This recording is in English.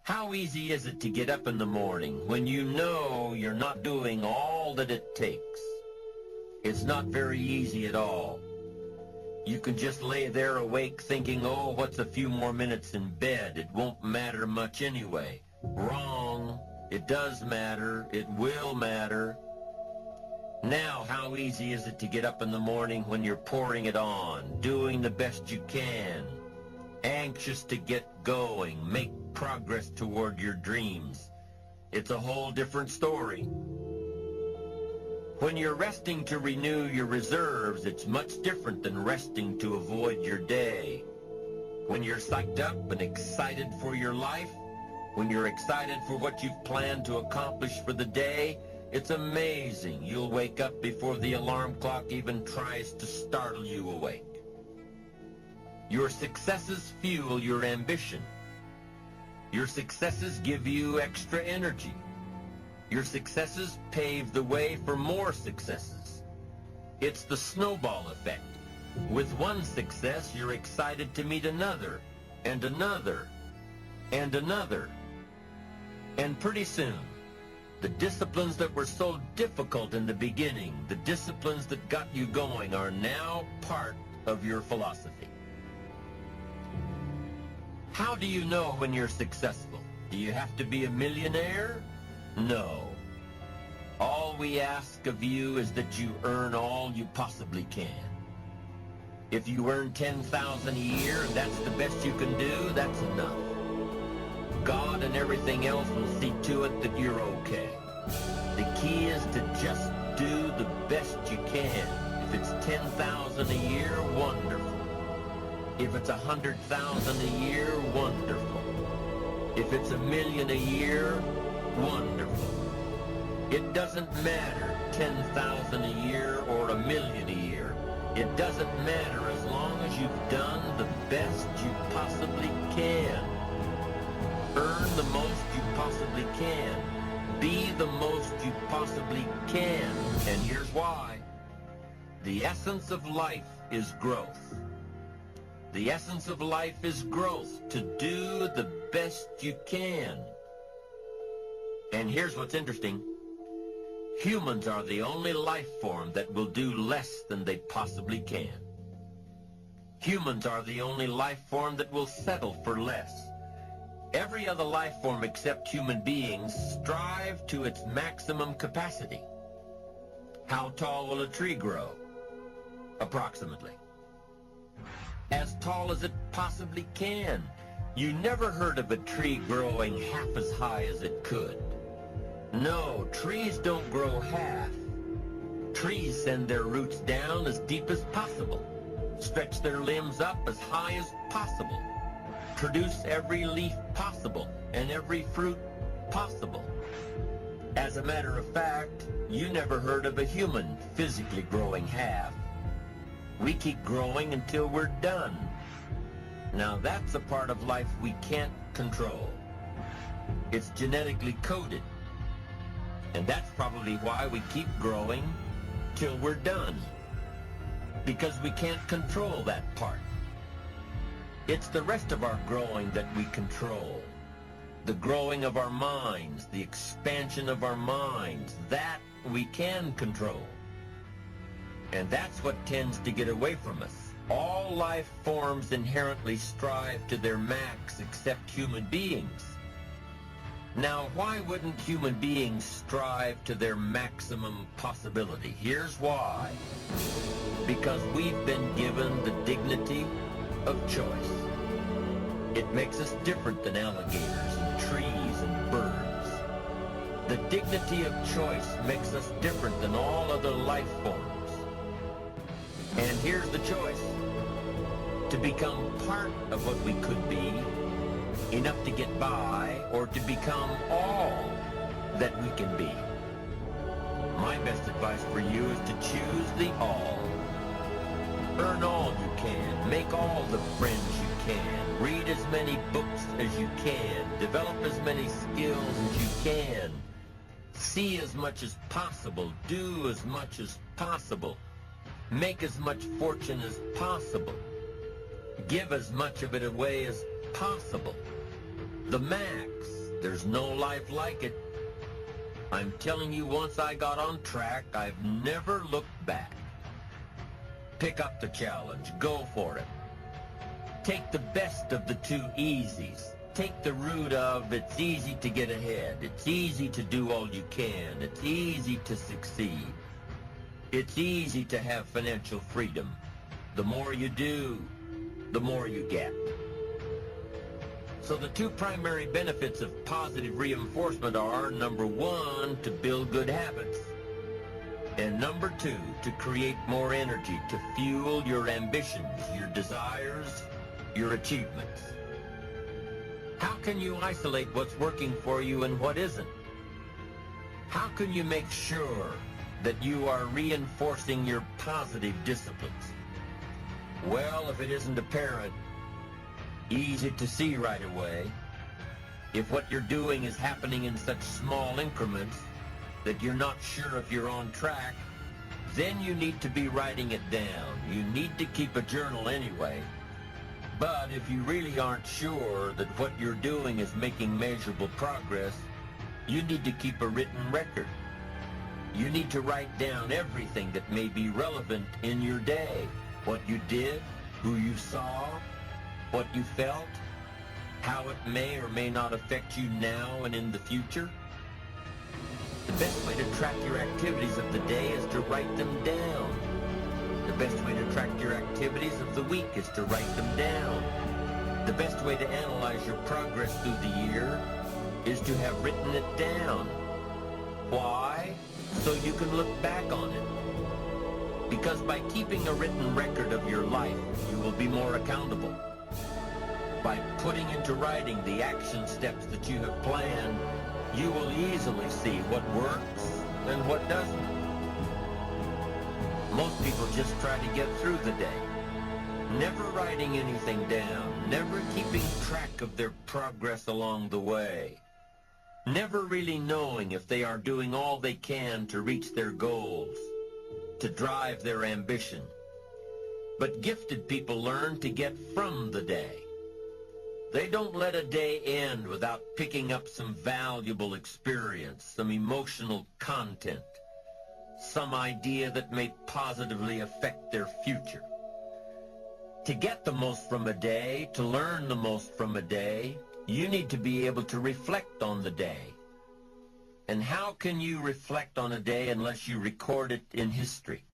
How easy is it to get up in the morning when you know you're not doing all that it takes? It's not very easy at all. You can just lay there awake thinking, oh, what's a few more minutes in bed? It won't matter much anyway. Wrong. It does matter. It will matter. Now, how easy is it to get up in the morning when you're pouring it on, doing the best you can, anxious to get going, make progress toward your dreams? It's a whole different story. When you're resting to renew your reserves, it's much different than resting to avoid your day. When you're psyched up and excited for your life, when you're excited for what you've planned to accomplish for the day, it's amazing you'll wake up before the alarm clock even tries to startle you awake. Your successes fuel your ambition. Your successes give you extra energy. Your successes pave the way for more successes. It's the snowball effect. With one success, you're excited to meet another, and another, and another. And pretty soon, the disciplines that were so difficult in the beginning, the disciplines that got you going, are now part of your philosophy. How do you know when you're successful? Do you have to be a millionaire? No. All we ask of you is that you earn all you possibly can. If you earn $10,000 a year and that's the best you can do, that's enough. God and everything else will see to it that you're okay. The key is to just do the best you can. If it's $10,000 a year, wonderful. If it's $100,000 a year, wonderful. If it's $1 million a year, wonderful. It doesn't matter, 10,000 a year or $1 million a year. It doesn't matter as long as you've done the best you possibly can. Earn the most you possibly can. Be the most you possibly can. And here's why. The essence of life is growth. The essence of life is growth, to do the best you can. And here's what's interesting. Humans are the only life form that will do less than they possibly can. Humans are the only life form that will settle for less. Every other life form except human beings strive to its maximum capacity. How tall will a tree grow? Approximately. As tall as it possibly can. You never heard of a tree growing half as high as it could. No, trees don't grow half. Trees send their roots down as deep as possible, stretch their limbs up as high as possible, produce every leaf possible and every fruit possible. As a matter of fact, you never heard of a human physically growing half. We keep growing until we're done. Now that's a part of life we can't control. It's genetically coded. And that's probably why we keep growing till we're done. Because we can't control that part. It's the rest of our growing that we control. The growing of our minds, the expansion of our minds, that we can control. And that's what tends to get away from us. All life forms inherently strive to their max except human beings. Now, why wouldn't human beings strive to their maximum possibility? Here's why. Because we've been given the dignity of choice. It makes us different than alligators and trees and birds. The dignity of choice makes us different than all other life forms. And here's the choice. To become part of what we could be, enough to get by, or to become all that we can be. My best advice for you is to choose the all. Earn all you can, make all the friends you can, read as many books as you can, develop as many skills as you can, see as much as possible, do as much as possible, make as much fortune as possible, give as much of it away as possible. The max, There's no life like it. I'm telling you, once I got on track, I've never looked back. Pick up the challenge. Go for it. Take the best of the two easies. Take the route of it's easy to get ahead. It's easy to do all you can. It's easy to succeed. It's easy to have financial freedom. The more you do, the more you get. So the two primary benefits of positive reinforcement are, number one, to build good habits, and number two, to create more energy to fuel your ambitions, your desires, your achievements. How can you isolate what's working for you and what isn't? How can you make sure that you are reinforcing your positive disciplines? Well, if it isn't apparent, easy to see right away, if what you're doing is happening in such small increments that you're not sure if you're on track, then you need to be writing it down. You need to keep a journal anyway. But if you really aren't sure that what you're doing is making measurable progress, you need to keep a written record. You need to write down everything that may be relevant in your day. What you did, who you saw, what you felt, how it may or may not affect you now and in the future. The best way to track your activities of the day is to write them down. The best way to track your activities of the week is to write them down. The best way to analyze your progress through the year is to have written it down. Why? So you can look back on it. Because by keeping a written record of your life, you will be more accountable. By putting into writing the action steps that you have planned, you will easily see what works and what doesn't. Most people just try to get through the day, never writing anything down, never keeping track of their progress along the way, never really knowing if they are doing all they can to reach their goals, to drive their ambition. But gifted people learn to get from the day. They don't let a day end without picking up some valuable experience, some emotional content, some idea that may positively affect their future. To get the most from a day, to learn the most from a day, you need to be able to reflect on the day. And how can you reflect on a day unless you record it in history?